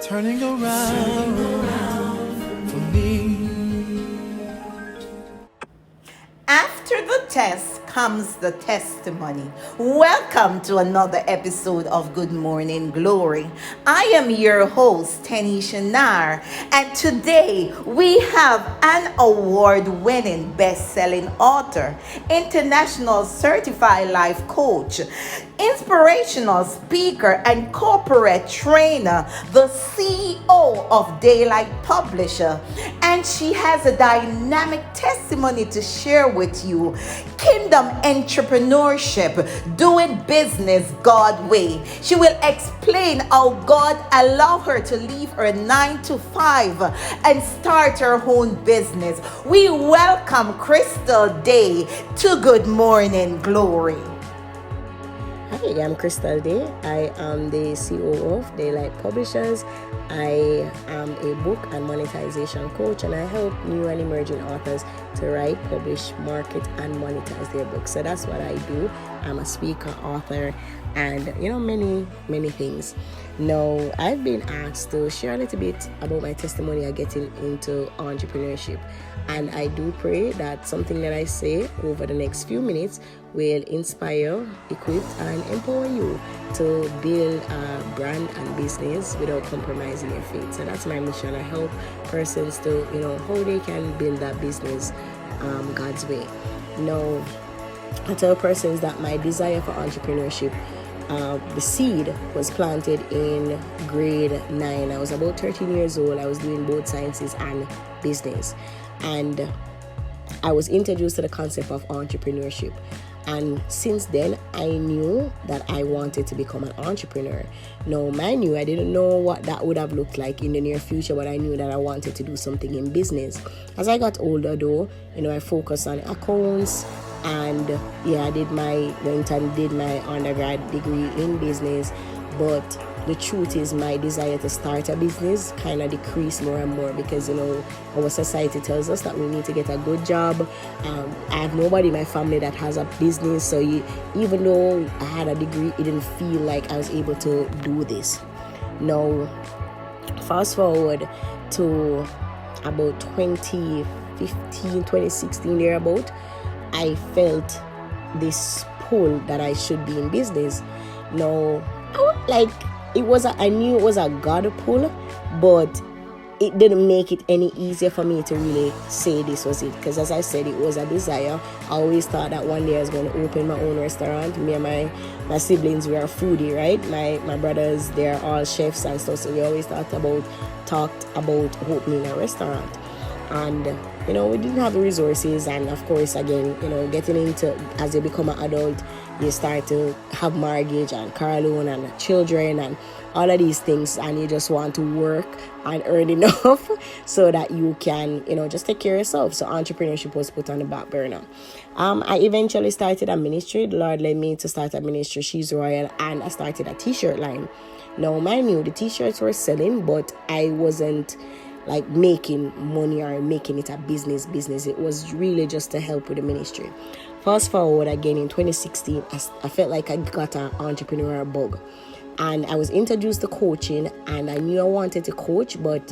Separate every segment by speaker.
Speaker 1: turning around for me.
Speaker 2: After the test comes the testimony. Welcome to another episode of Good Morning Glory. I am your host, Tanisha Nar, and today we have an award-winning best-selling author, international certified life coach, inspirational speaker, and corporate trainer, the CEO of Daye Publisher, and she has a dynamic testimony to share with you. Kingdom entrepreneurship, doing business God way. She will explain how God allowed her to leave her 9 to 5 and start her own business. We welcome Crystal Daye to Good Morning Glory.
Speaker 3: Hi, I'm Crystal Daye. I am the CEO of Daye Publishers. I am a book and monetization coach, and I help new and emerging authors to write, publish, market, and monetize their books. So that's what I do. I'm a speaker, author, and many things. Now, I've been asked to share a little bit about my testimony of getting into entrepreneurship. And I do pray that something that I say over the next few minutes will inspire, equip, and empower you to build a brand and business without compromising your faith. So that's my mission. I help persons to, how they can build that business God's way. Now, I tell persons that my desire for entrepreneurship, the seed was planted in grade 9. I was about 13 years old. I was doing both sciences and business. And I was introduced to the concept of entrepreneurship. And since then, I knew that I wanted to become an entrepreneur. Now, mind you, I didn't know what that would have looked like in the near future, but I knew that I wanted to do something in business. As I got older, though, I focused on accounts. And I went and did my undergrad degree in business. But the truth is, my desire to start a business kind of decreased more and more because, our society tells us that we need to get a good job. I have nobody in my family that has a business. So even though I had a degree, it didn't feel like I was able to do this. Now, fast forward to about 2015, 2016, thereabout, I felt this pull that I should be in business. Now, I knew it was a God pull, but it didn't make it any easier for me to really say this was it. Because as I said, it was a desire. I always thought that one day I was going to open my own restaurant. Me and my siblings, we are foodie, right? My brothers, they're all chefs and stuff. So we always talked about opening a restaurant. And we didn't have the resources, and of course, again, getting into, as you become an adult, you start to have mortgage and car loan and children and all of these things, and you just want to work and earn enough so that you can, just take care of yourself. So entrepreneurship was put on the back burner. I eventually started a ministry. The Lord led me to start a ministry, She's Royal, and I started a t-shirt line. Now, mind you, the t-shirts were selling, but I wasn't making money or making it a business. It was really just to help with the ministry. Fast forward again in 2016, I felt like I got an entrepreneurial bug, and I was introduced to coaching, and I knew I wanted to coach, but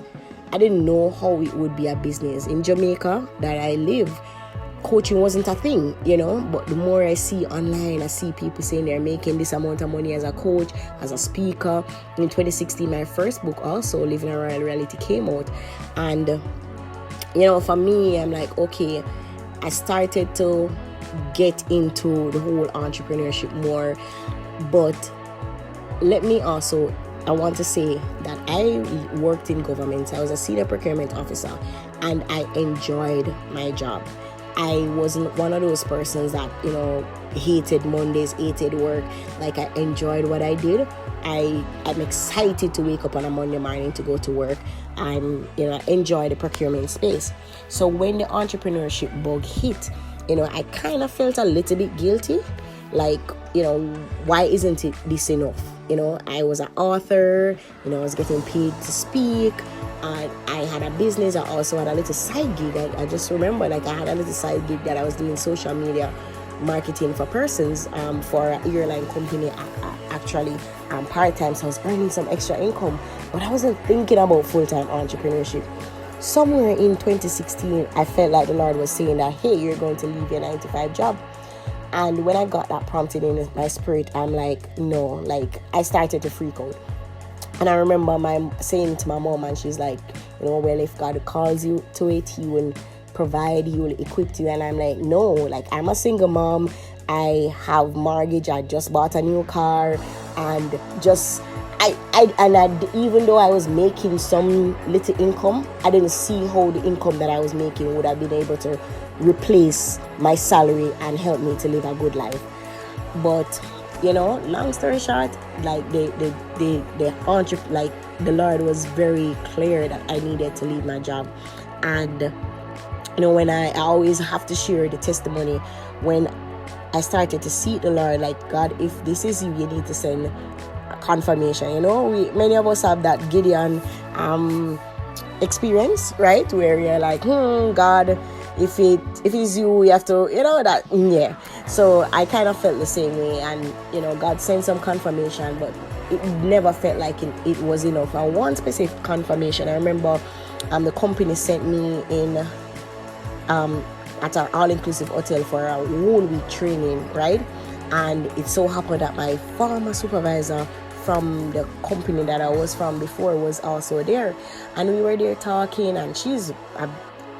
Speaker 3: I didn't know how it would be a business. In Jamaica that I live, coaching wasn't a thing, but the more I see online, I see people saying they're making this amount of money as a coach, as a speaker. In 2016, my first book, also Living a Royal Reality, came out. And, for me, I'm like, okay, I started to get into the whole entrepreneurship more. But I want to say that I worked in government. I was a senior procurement officer, and I enjoyed my job. I wasn't one of those persons that, hated Mondays, hated work. I enjoyed what I did. I'm excited to wake up on a Monday morning to go to work. I enjoy the procurement space. So when the entrepreneurship bug hit, I kind of felt a little bit guilty. Why isn't it this enough? I was an author, I was getting paid to speak. I had a business. I also had a little side gig. I just remember, I had a little side gig that I was doing social media marketing for persons for an airline company, actually part-time. So I was earning some extra income. but I wasn't thinking about full-time entrepreneurship. Somewhere in 2016, I felt like the Lord was saying that, hey, you're going to leave your 9-to-5 job. And when I got that prompted in my spirit, I'm like, no, like I started to freak out. And I remember saying to my mom, and she's like, well, if God calls you to it, he will provide, he will equip you. And I'm like, no, like I'm a single mom. I have mortgage. I just bought a new car, and even though I was making some little income, I didn't see how the income that I was making would have been able to replace my salary and help me to live a good life. But long story short, like the Lord was very clear that I needed to leave my job. And when I always have to share the testimony, when I started to seek the Lord, like, God, if this is you, you need to send confirmation. Many of us have that Gideon experience, right, where you're like, God, if it's you, we have to, that, yeah. So I kind of felt the same way, and God sent some confirmation, but it never felt like it was enough. And one specific confirmation, I remember the company sent me in at an all-inclusive hotel for a whole week training, right? And it so happened that my former supervisor from the company that I was from before was also there, and we were there talking, and she's a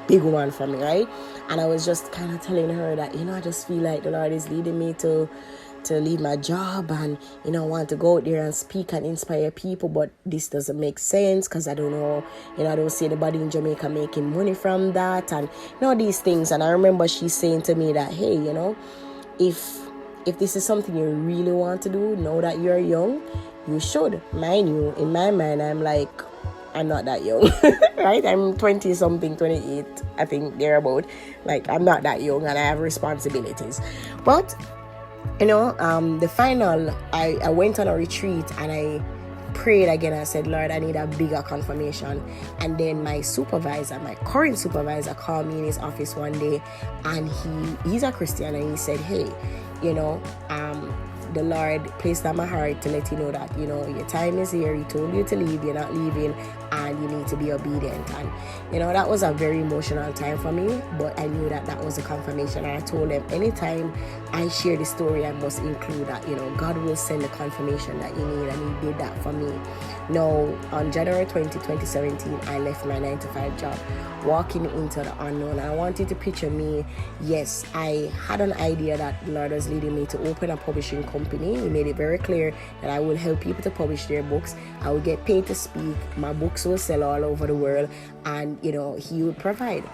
Speaker 3: big one for me, right? And I was just kind of telling her that I just feel like the Lord is leading me to leave my job, and I want to go out there and speak and inspire people, but this doesn't make sense because I don't know, I don't see anybody in Jamaica making money from that, and these things. And I remember she saying to me that, hey, if this is something you really want to do now that you're young, you should. Mind you, in my mind, I'm like, I'm not that young, right? I'm 20 something, 28, I think thereabout. Like, I'm not that young, and I have responsibilities. But the final, I went on a retreat, and I prayed again. I said, Lord, I need a bigger confirmation. And then my current supervisor called me in his office one day, and he's a Christian, and he said, hey, the Lord placed on my heart to let you know that, your time is here. He told you to leave, you're not leaving, and you need to be obedient. And, that was a very emotional time for me, but I knew that was a confirmation. And I told them, anytime I share the story, I must include that, God will send the confirmation that you need, and he did that for me. Now, on January 20, 2017, I left my 9-to-5 job, walking into the unknown. I wanted to picture me. Yes, I had an idea that the Lord was leading me to open a publishing company. He made it very clear that I will help people to publish their books. I will get paid to speak. My books will sell all over the world, and he would provide.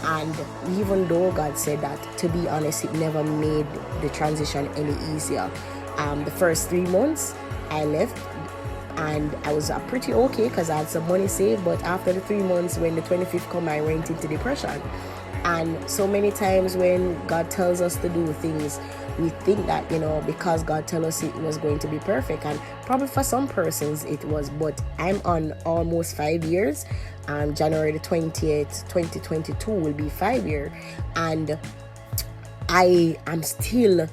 Speaker 3: And even though God said that, to be honest, it never made the transition any easier. The first 3 months I left, and I was pretty okay because I had some money saved. But after the 3 months, when the 25th come, I went into depression. And so many times when God tells us to do things, we think that, because God tells us it was going to be perfect. And probably for some persons it was. But I'm on almost 5 years. January the 20th, 2022 will be 5 years. And I'm still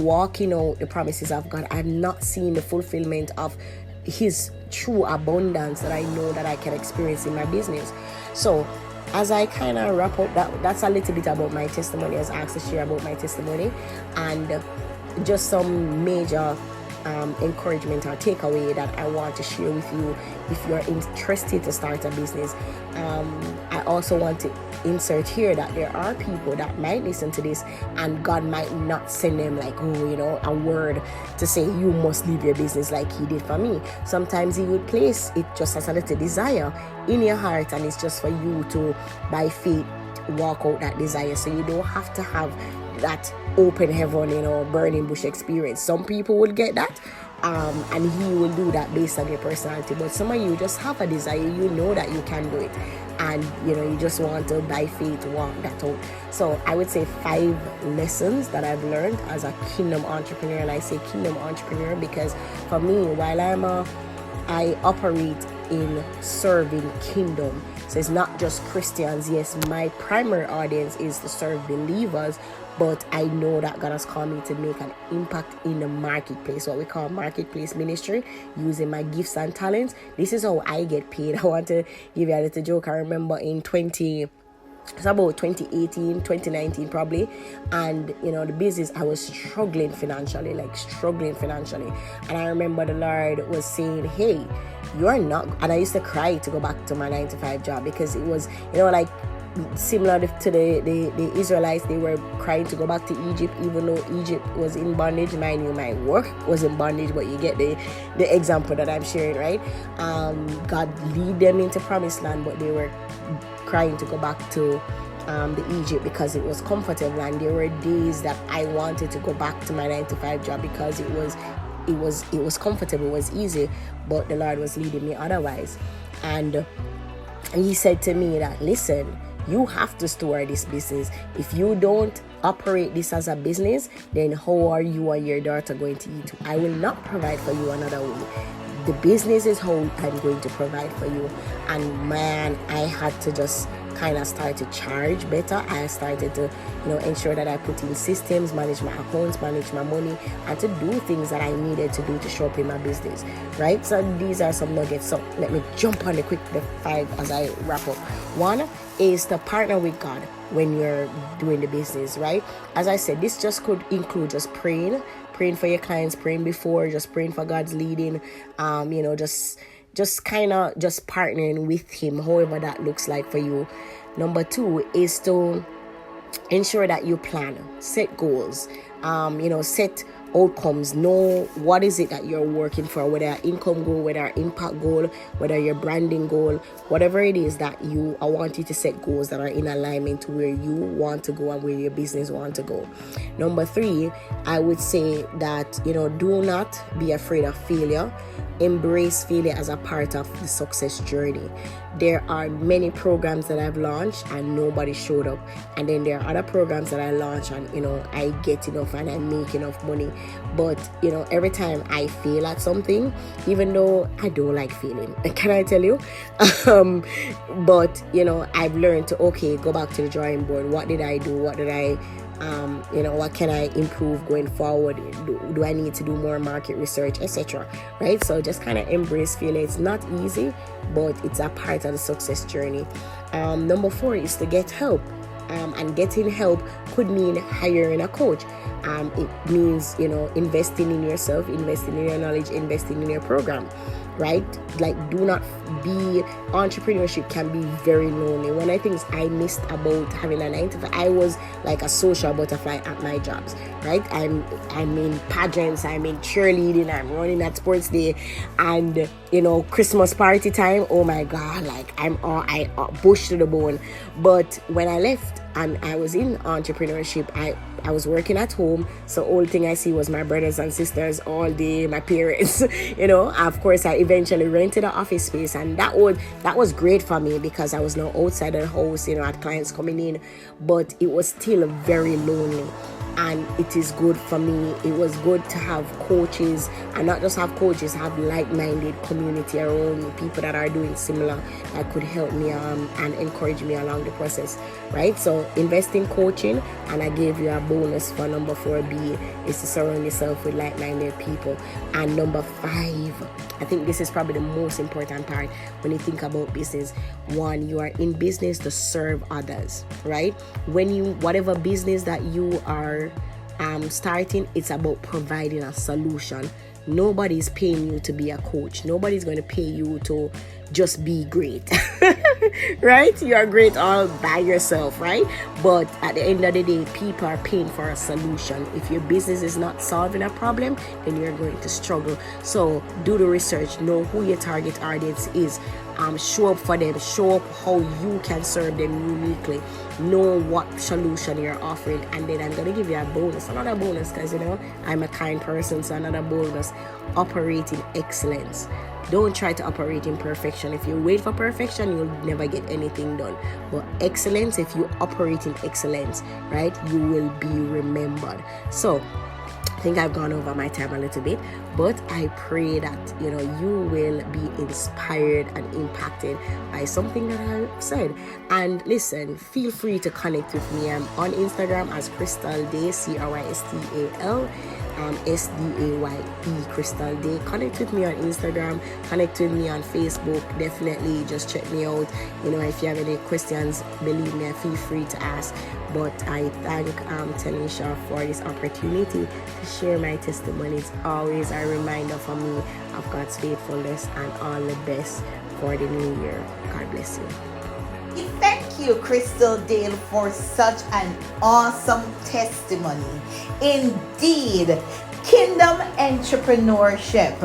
Speaker 3: walking out the promises of God. I'm not seeing the fulfillment of his true abundance that I know that I can experience in my business. So as I kind of wrap up, that's a little bit about my testimony. I was asked to share about my testimony, and just some major encouragement or takeaway that I want to share with you if you're interested to start a business. I also want to insert here that there are people that might listen to this, and God might not send them like, a word to say you must leave your business like he did for me. Sometimes he would place it just as a little desire in your heart, and it's just for you to, by faith, walk out that desire. So you don't have to have that open heaven, burning bush experience. Some people will get that, and he will do that based on your personality. But some of you just have a desire, you know that you can do it, and you just want to, by faith, walk that out. So I would say 5 lessons that I've learned as a kingdom entrepreneur. And I say kingdom entrepreneur because for me, while I operate in serving kingdom. So it's not just Christians. Yes, my primary audience is to serve believers, but I know that God has called me to make an impact in the marketplace, what we call marketplace ministry, using my gifts and talents. This is how I get paid. I want to give you a little joke. I remember it's about 2018, 2019 probably, and the business, I was struggling financially. And I remember the Lord was saying, hey, you're not, and I used to cry to go back to my 9-to-5 job, because it was, like, similar to the Israelites. They were crying to go back to Egypt, even though Egypt was in bondage. Mind you, my work was in bondage, but you get the example that I'm sharing, right? God lead them into promised land, but they were crying to go back to the Egypt because it was comfortable. And there were days that I wanted to go back to my 9-to-5 job because it was comfortable, it was easy, but the Lord was leading me otherwise. And he said to me that, listen, you have to store this business. If you don't operate this as a business, then how are you and your daughter going to eat? I will not provide for you another way. The business is how I'm going to provide for you. And man, I had to just kind of start to charge better. I started to, ensure that I put in systems, manage my accounts, manage my money, and to do things that I needed to do to show up in my business, right? So these are some nuggets. So let me jump on the 5 as I wrap up. One is to partner with God when you're doing the business, right? As I said, this just could include just praying for your clients, praying for God's leading, just kind of just partnering with him, however that looks like for you. Number 2 is to ensure that you plan, set goals, set outcomes, know what is it that you're working for, whether an income goal, whether an impact goal, whether your branding goal, whatever it is that I want you to set goals that are in alignment to where you want to go and where your business want to go. Number 3, I would say that, do not be afraid of failure. Embrace failure as a part of the success journey. There are many programs that I've launched and nobody showed up, and then there are other programs that I launch and I get enough and I make enough money, but every time I fail at something, even though I don't like failing, can I tell you, but I've learned to go back to the drawing board. What did I do? What did I what can I improve going forward? Do I need to do more market research, etc., right? So just kind of embrace failure. It's not easy, but it's a part of the success journey. Number 4 is to get help, and getting help could mean hiring a coach. It means investing in yourself, investing in your knowledge, investing in your program, right? Like, entrepreneurship can be very lonely. One of the things I missed about having a 9-to-5, I was like a social butterfly at my jobs, right? I'm in pageants, I'm in cheerleading, I'm running at sports day, and Christmas party time, oh my god, like I bush to the bone. But when I left and I was in entrepreneurship, I was working at home, so all thing I see was my brothers and sisters all day, my parents. Of course I eventually rented an office space, and that was great for me because I was now outside the house, had clients coming in, but it was still very lonely. And it is good for me. It was good to have coaches, and not just have coaches, have like-minded community around me, people that are doing similar, that could help me and encourage me along the process, right? So invest in coaching, and I gave you a bonus for number 4B is to surround yourself with like-minded people. And number 5, I think this is probably the most important part when you think about business. 1, you are in business to serve others, right? Whatever business that you are starting, it's about providing a solution. Nobody's paying you to be a coach. Nobody's going to pay you to just be great. Right? You are great all by yourself, right? But at the end of the day, people are paying for a solution. If your business is not solving a problem, then you're going to struggle. So do the research, know who your target audience is, show up for them, show up how you can serve them uniquely, know what solution you're offering. And then I'm going to give you another bonus, because I'm a kind person. So another bonus: operating excellence. Don't try to operate in perfection. If you wait for perfection, you'll never get anything done. But excellence, if you operate in excellence, right, you will be remembered. So I think I've gone over my time a little bit, but I pray that you will be inspired and impacted by something that I've said. And listen, feel free to connect with me. I'm on Instagram as Crystal Daye, Crystal SDAYE, Crystal Daye. Connect with me on Instagram, connect with me on Facebook. Definitely just check me out. If you have any questions, believe me, feel free to ask. But I thank Tanisha for this opportunity to share my testimony. It's always a reminder for me of God's faithfulness, and all the best for the new year. God bless you.
Speaker 2: Thank you, Crystal Daye, for such an awesome testimony. Indeed, kingdom entrepreneurship,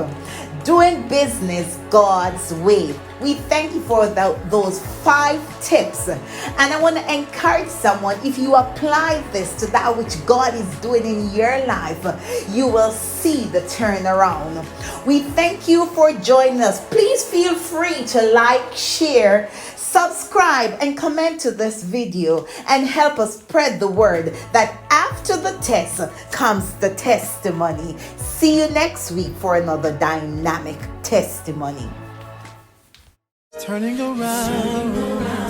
Speaker 2: doing business God's way. We thank you for those 5 tips. And I want to encourage someone, if you apply this to that which God is doing in your life, you will see the turnaround. We thank you for joining us. Please feel free to like, share, subscribe, and comment to this video, and help us spread the word that after the test comes the testimony. See you next week for another dynamic testimony.
Speaker 1: Turning around.